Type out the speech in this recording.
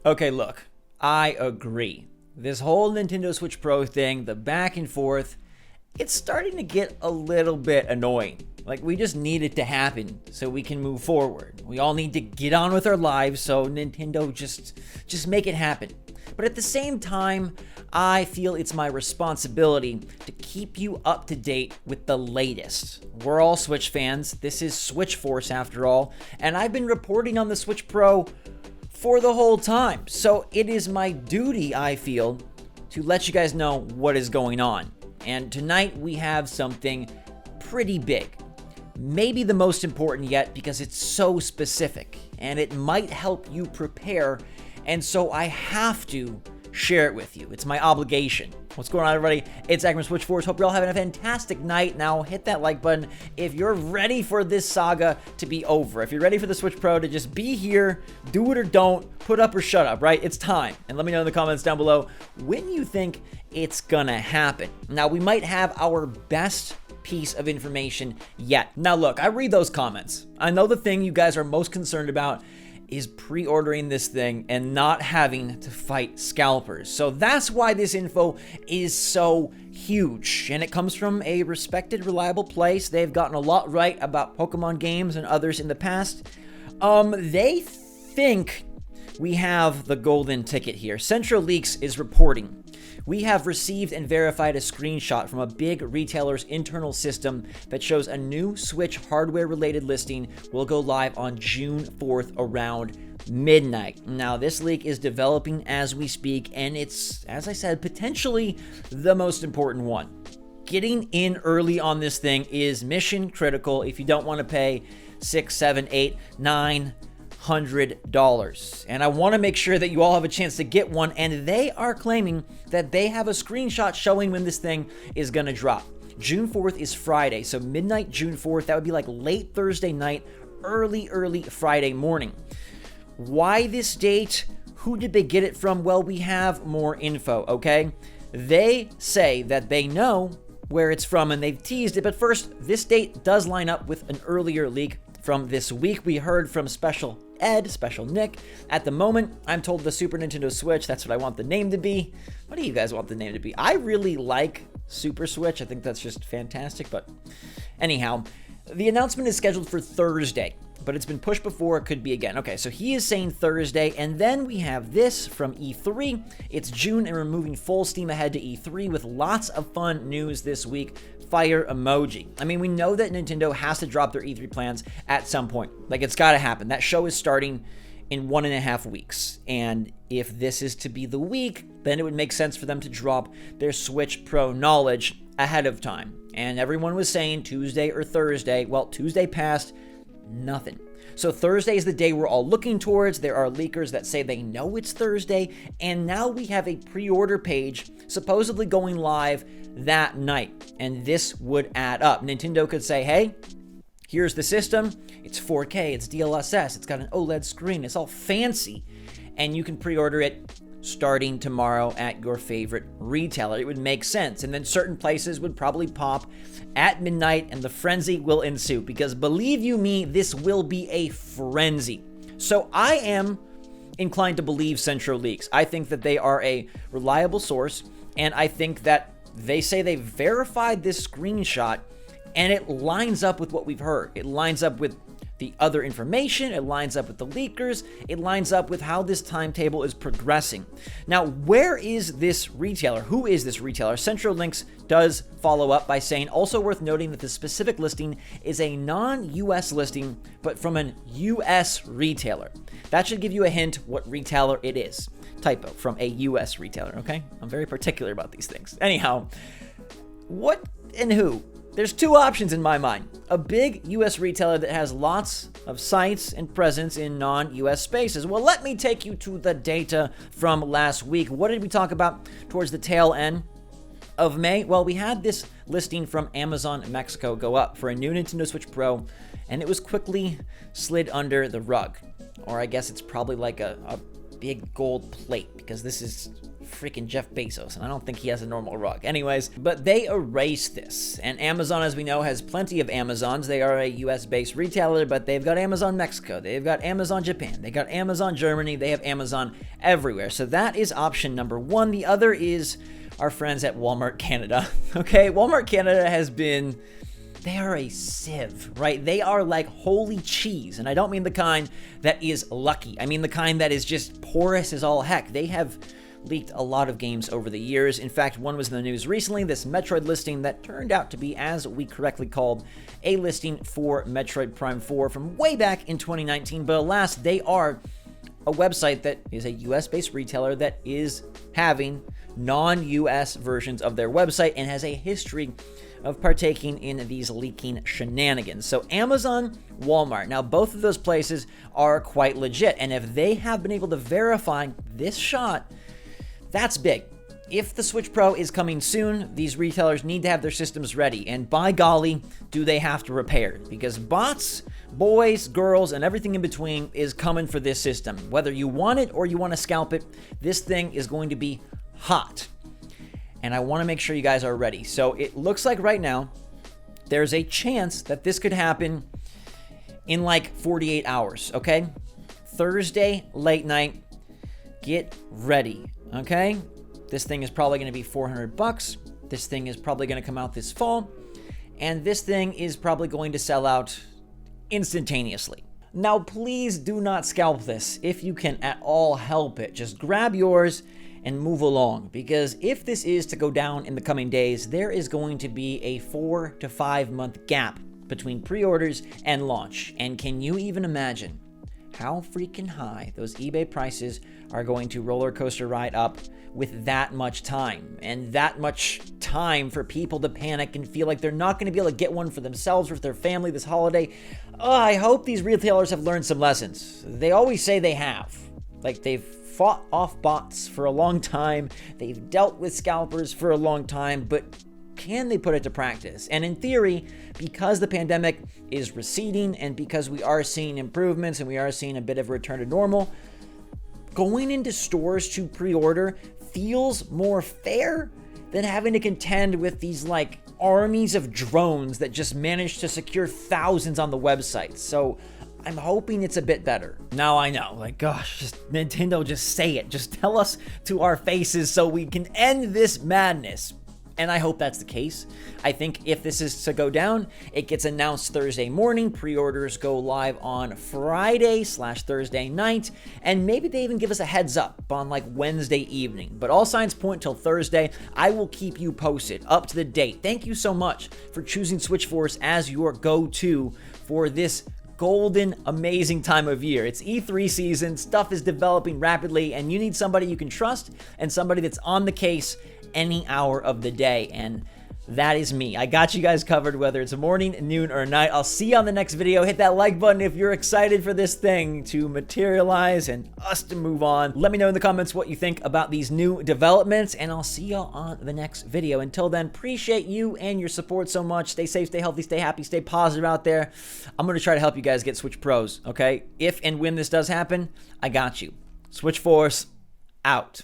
Okay, look, I agree. This whole Nintendo Switch Pro thing, the back and forth, it's starting to get a little bit annoying. Like, we just need it to happen so we can move forward. We all need to get on with our lives, so Nintendo just make it happen. But at the same time, I feel it's my responsibility to keep you up to date with the latest. We're all Switch fans. This is SwitchForce after all, and I've been reporting on the Switch Pro for the whole time. So it is my duty, I feel, to let you guys know what is going on. And tonight we have something pretty big. Maybe the most important yet because it's so specific and it might help you prepare. And so I have to share it with you. It's my obligation. What's going on, everybody? It's Zach from SwitchForce. Hope you're all having a fantastic night. Now hit that like button if you're ready for this saga to be over. If you're ready for the Switch Pro to just be here, do it or don't, put up or shut up, right? It's time. And let me know in the comments down below when you think it's gonna happen. Now, we might have our best piece of information yet. Now look, I read those comments. I know the thing you guys are most concerned about is pre-ordering this thing and not having to fight scalpers. So that's why this info is so huge. And it comes from a respected, reliable place. They've gotten a lot right about Pokemon games and others in the past. They think we have the golden ticket here. Central Leaks is reporting. We have received and verified a screenshot from a big retailer's internal system that shows a new Switch hardware-related listing will go live on June 4th around midnight. Now, this leak is developing as we speak, and it's, as I said, potentially the most important one. Getting in early on this thing is mission critical if you don't want to pay $6, $7, $8, $900. And I want to make sure that you all have a chance to get one, and they are claiming that they have a screenshot showing when this thing is going to drop. June 4th is Friday, so midnight June 4th, that would be like late Thursday night, early Friday morning. Why this date? Who did they get it from? Well, we have more info, okay? They say that they know where it's from and they've teased it, but first, this date does line up with an earlier leak from this week. We heard from Special Nick. At the moment, I'm told the Super Nintendo Switch. That's what I want the name to be. What do you guys want the name to be? I really like Super Switch. I think that's just fantastic. But anyhow, the announcement is scheduled for Thursday, but it's been pushed before. It could be again. Okay, so he is saying Thursday, and then we have this from E3. It's June, and we're moving full steam ahead to E3 with lots of fun news this week. Fire emoji. I mean, we know that Nintendo has to drop their E3 plans at some point. Like, it's got to happen. That show is starting in 1.5 weeks. And if this is to be the week, then it would make sense for them to drop their Switch Pro knowledge ahead of time. And everyone was saying Tuesday or Thursday. Well, Tuesday passed, nothing. So Thursday is the day we're all looking towards. There are leakers that say they know it's Thursday, and now we have a pre-order page supposedly going live that night, and this would add up. Nintendo could say, hey, here's the system. It's 4K, it's DLSS, it's got an OLED screen, it's all fancy, and you can pre-order it starting tomorrow at your favorite retailer. It would make sense. And then certain places would probably pop at midnight and the frenzy will ensue, because believe you me, this will be a frenzy. So I am inclined to believe Central Leaks. I think that they are a reliable source, and I think that they say they verified this screenshot and it lines up with what we've heard. It lines up with the other information, it lines up with the leakers, it lines up with how this timetable is progressing. Now, where is this retailer? Who is this retailer? Central Links does follow up by saying, also worth noting that the specific listing is a non-US listing, but from an US retailer. That should give you a hint what retailer it is. Typo, from a US retailer, okay? I'm very particular about these things. Anyhow, what and who? There's two options in my mind. A big US retailer that has lots of sites and presence in non-US spaces. Well, let me take you to the data from last week. What did we talk about towards the tail end of May? Well, we had this listing from Amazon Mexico go up for a new Nintendo Switch Pro, and it was quickly slid under the rug. Or I guess it's probably like a big gold plate, because this is freaking Jeff Bezos, and I don't think he has a normal rug. Anyways, but they erased this. And Amazon, as we know, has plenty of Amazons. They are a US-based retailer, but they've got Amazon Mexico, they've got Amazon Japan, they got Amazon Germany, they have Amazon everywhere. So that is option number one. The other is our friends at Walmart Canada. Okay, Walmart Canada has been... they are a sieve, right? They are like holy cheese. And I don't mean the kind that is lucky. I mean the kind that is just porous as all heck. They have leaked a lot of games over the years. In fact, one was in the news recently, this Metroid listing that turned out to be, as we correctly called, a listing for Metroid Prime 4 from way back in 2019. But alas, they are a website that is a US-based retailer that is having non-US versions of their website and has a history of partaking in these leaking shenanigans. So Amazon, Walmart, now both of those places are quite legit, and if they have been able to verify this shot, that's big. If the Switch Pro is coming soon, these retailers need to have their systems ready, and by golly, do they have to repair it, because bots, boys, girls, and everything in between is coming for this system. Whether you want it or you want to scalp it, this thing is going to be hot. And I want to make sure you guys are ready. So it looks like right now, there's a chance that this could happen in like 48 hours, okay? Thursday, late night, get ready, okay? This thing is probably going to be $400. This thing is probably going to come out this fall. And this thing is probably going to sell out instantaneously. Now, please do not scalp this if you can at all help it. Just grab yours and move along, because if this is to go down in the coming days, there is going to be a 4 to 5 month gap between pre-orders and launch. And can you even imagine how freaking high those eBay prices are going to roller coaster ride up with that much time, and that much time for people to panic and feel like they're not going to be able to get one for themselves or for their family this holiday? Oh, I hope these retailers have learned some lessons. They always say they have. Like, they've fought off bots for a long time. They've dealt with scalpers for a long time, but can they put it to practice? And in theory, because the pandemic is receding and because we are seeing improvements and we are seeing a bit of a return to normal, going into stores to pre-order feels more fair than having to contend with these like armies of drones that just manage to secure thousands on the website. So I'm hoping it's a bit better. Now I know, like, gosh, just Nintendo, just say it. Just tell us to our faces so we can end this madness. And I hope that's the case. I think if this is to go down, it gets announced Thursday morning. Pre-orders go live on Friday/Thursday night. And maybe they even give us a heads up on like Wednesday evening. But all signs point till Thursday. I will keep you posted, up to the date. Thank you so much for choosing SwitchForce as your go-to for this golden, amazing time of year. It's E3 season, stuff is developing rapidly, and you need somebody you can trust and somebody that's on the case any hour of the day, and that is me. I got you guys covered, whether it's a morning, noon, or night. I'll see you on the next video. Hit that like button if you're excited for this thing to materialize and us to move on. Let me know in the comments what you think about these new developments, and I'll see y'all on the next video. Until then, appreciate you and your support so much. Stay safe, stay healthy, stay happy, stay positive out there. I'm going to try to help you guys get Switch Pros, okay? If and when this does happen, I got you. SwitchForce, out.